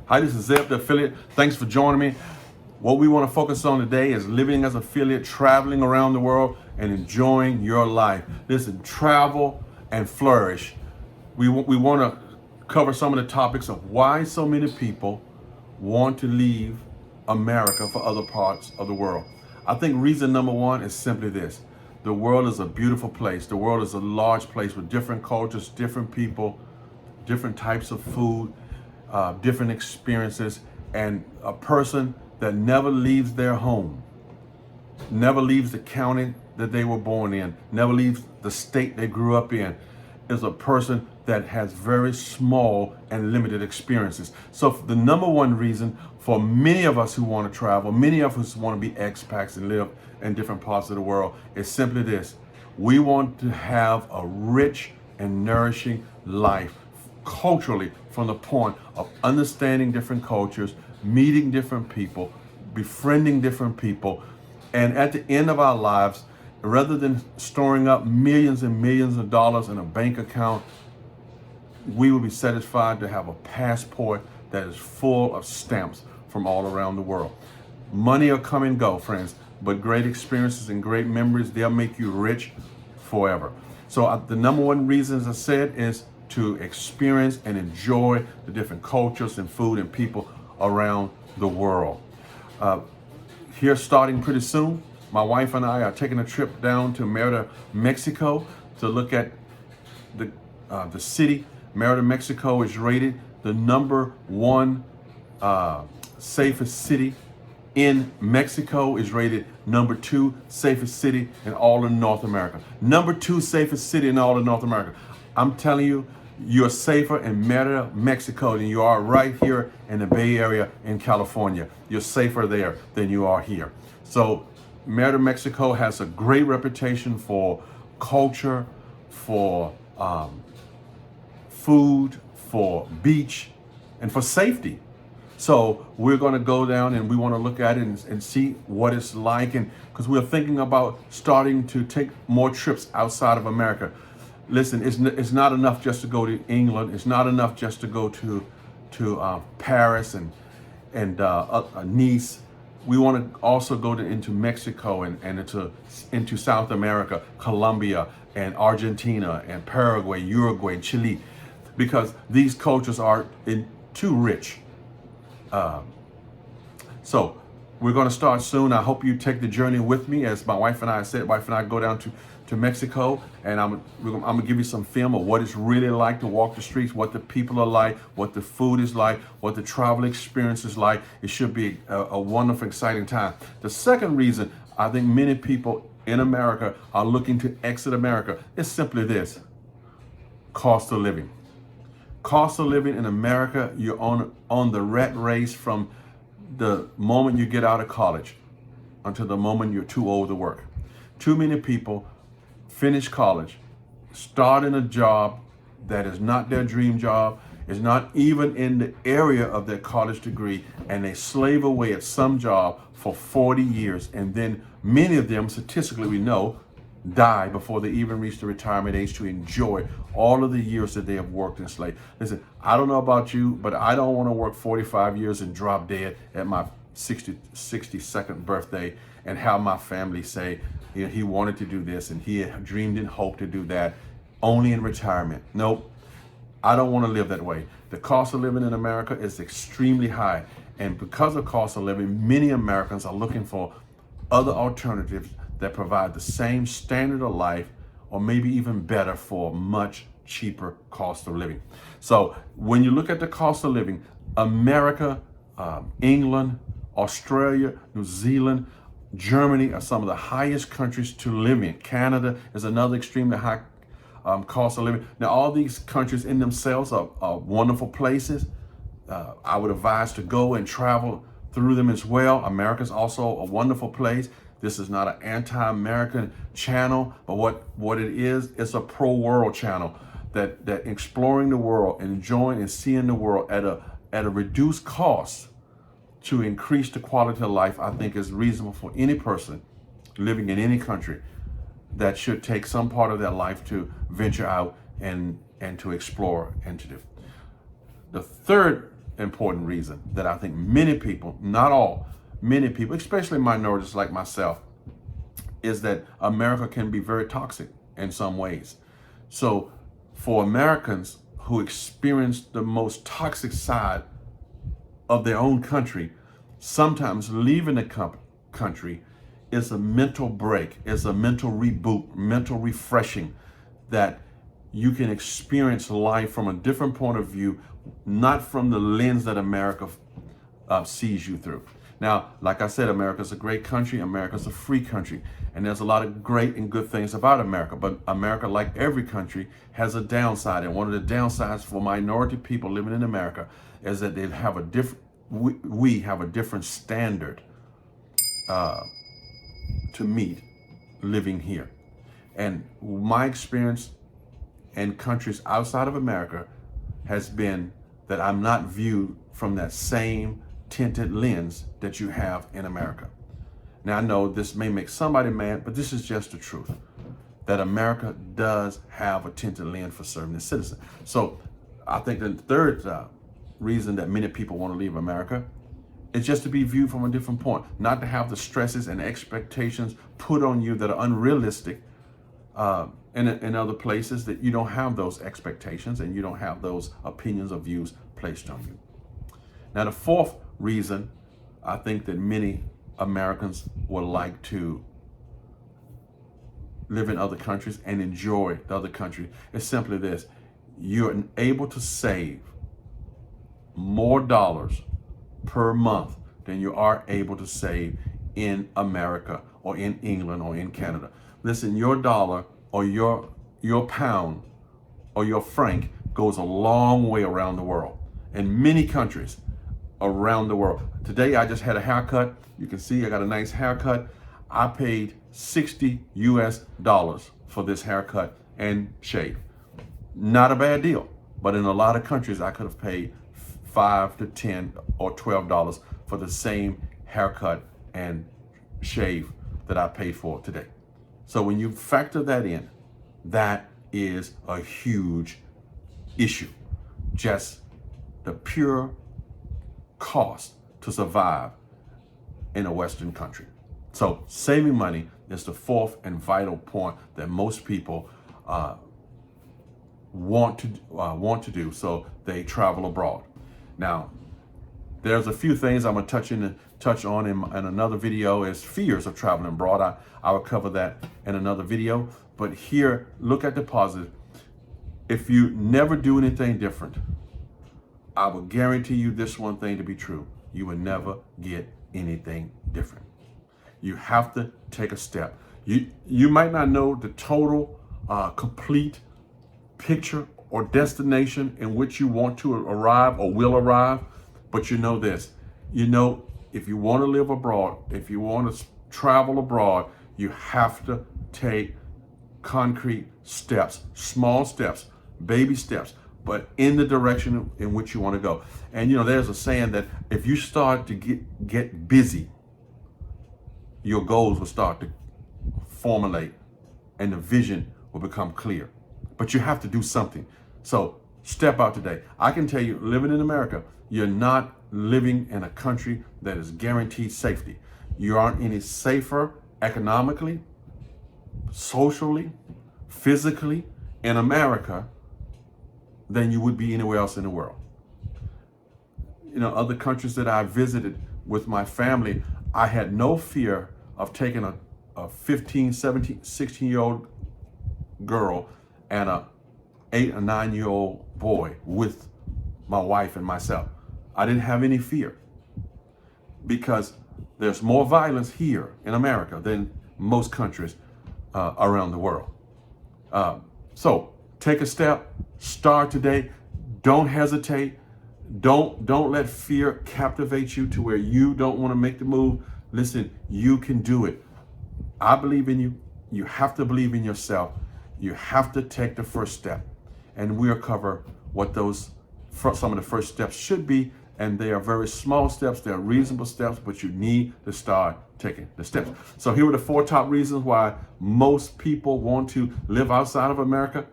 Hi, this is Zeb, the affiliate. Thanks for joining me. What we want to focus on today is living as affiliate, traveling around the world, and enjoying your life. Listen, travel and flourish. We want to cover some of the topics of why so many people want to leave America for other parts of the world. I think reason number one is simply this. The world is a beautiful place. The world is a large place with different cultures, different people, different types of food, different experiences, and a person that never leaves their home, never leaves the county that they were born in, never leaves the state they grew up in, is a person that has very small and limited experiences. So the number one reason for many of us who want to travel, many of us who want to be expats and live in different parts of the world, is simply this. We want to have a rich and nourishing life culturally, from the point of understanding different cultures, meeting different people, befriending different people, and at the end of our lives, rather than storing up millions and millions of dollars in a bank account, we will be satisfied to have a passport that is full of stamps from all around the world. Money will come and go, friends, but great experiences and great memories, they'll make you rich forever. So the number one reason, as I said, is to experience and enjoy the different cultures and food and people around the world. Here, starting pretty soon, my wife and I are taking a trip down to Merida, Mexico, to look at the city. Merida, Mexico is rated the number one safest city in Mexico, is rated number 2 safest city in all of North America. Number 2 safest city in all of North America. I'm telling you, you're safer in Merida, Mexico than you are right here in the Bay Area in California. You're safer there than you are here. So Merida, Mexico has a great reputation for culture, for food, for beach, and for safety. So we're going to go down and we want to look at it and see what it's like, and because we're thinking about starting to take more trips outside of America. Listen, it's not enough just to go to England. It's not enough just to go to Paris and Nice. We want to also go into Mexico and into South America, Colombia and Argentina and Paraguay, Uruguay, and Chile, because these cultures are too rich. So we're going to start soon. I hope you take the journey with me. As my wife and I said, wife and I go down to Mexico, and I'm gonna give you some film of what it's really like to walk the streets, what the people are like, what the food is like, what the travel experience is like. It should be a wonderful, exciting time. The second reason I think many people in America are looking to exit America is simply this: cost of living. Cost of living in America, you're on the rat race from the moment you get out of college until the moment you're too old to work. Too many people finish college, start in a job that is not their dream job, is not even in the area of their college degree, and they slave away at some job for 40 years, and then many of them, statistically we know, die before they even reach the retirement age to enjoy all of the years that they have worked in slave. Listen, I don't know about you, but I don't want to work 45 years and drop dead at my 62nd birthday and have my family say, you know, he wanted to do this and he had dreamed and hoped to do that only in retirement. Nope, I don't want to live that way. The cost of living in America is extremely high, and because of cost of living, many Americans are looking for other alternatives that provide the same standard of life, or maybe even better, for much cheaper cost of living. So when you look at the cost of living, America, England, Australia, New Zealand, Germany are some of the highest countries to live in. Canada is another extremely high cost of living. Now, all these countries in themselves are wonderful places. I would advise to go and travel through them as well. America is also a wonderful place. This is not an anti-American channel, but what it is, it's a pro-world channel that exploring the world, enjoying and seeing the world at a reduced cost to increase the quality of life, I think is reasonable for any person living in any country that should take some part of their life to venture out and to explore and to do. The third important reason that I think many people, not all, many people, especially minorities like myself, is that America can be very toxic in some ways. So for Americans who experience the most toxic side of their own country, sometimes leaving the country is a mental break, is a mental reboot, mental refreshing, that you can experience life from a different point of view, not from the lens that America sees you through. Now, like I said, America's a great country. America's a free country. And there's a lot of great and good things about America. But America, like every country, has a downside. And one of the downsides for minority people living in America is that they have a different, we have a different standard to meet living here. And my experience in countries outside of America has been that I'm not viewed from that same tinted lens that you have in America. Now, I know this may make somebody mad, but this is just the truth, that America does have a tinted lens for certain citizens. So I think the third reason that many people want to leave America is just to be viewed from a different point, not to have the stresses and expectations put on you that are unrealistic in other places, that you don't have those expectations and you don't have those opinions or views placed on you. Now, the fourth reason I think that many Americans would like to live in other countries and enjoy the other country is simply this: you're able to save more dollars per month than you are able to save in America or in England or in Canada. Listen, your dollar or your pound or your franc goes a long way around the world in many countries around the world. Today I just had a haircut. You can see I got a nice haircut. I paid $60 US for this haircut and shave. Not a bad deal, but in a lot of countries I could have paid $5 to $10 or $12 for the same haircut and shave that I paid for today. So when you factor that in, that is a huge issue. Just the pure cost to survive in a Western country. So saving money is the fourth and vital point that most people want to do, so they travel abroad. Now, there's a few things I'm going to touch on in another video is fears of traveling abroad. I will cover that in another video. But here, look at the positive. If you never do anything different, I will guarantee you this one thing to be true: you will never get anything different. You have to take a step. You might not know the total, complete picture or destination in which you want to arrive or will arrive, but you know this. You know, if you want to live abroad, if you want to travel abroad, you have to take concrete steps, small steps, baby steps, but in the direction in which you want to go. And you know, there's a saying that if you start to get busy, your goals will start to formulate and the vision will become clear. But you have to do something. So step out today. I can tell you, living in America, you're not living in a country that is guaranteed safety. You aren't any safer economically, socially, physically in America than you would be anywhere else in the world. You know, other countries that I visited with my family, I had no fear of taking a 15, 17, 16-year-old girl and a 8 or 9-year-old boy with my wife and myself. I didn't have any fear because there's more violence here in America than most countries around the world. So take a step, start today. Don't hesitate. Don't let fear captivate you to where you don't want to make the move. Listen, you can do it. I believe in you. You have to believe in yourself. You have to take the first step. And we'll cover what those some of the first steps should be. And they are very small steps. They're reasonable steps, but you need to start taking the steps. So here are the 4 top reasons why most people want to live outside of America.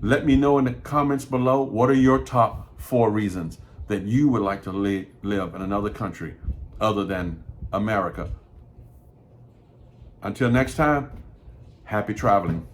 Let me know in the comments below, what are your top 4 reasons that you would like to live in another country other than America. Until next time, happy traveling.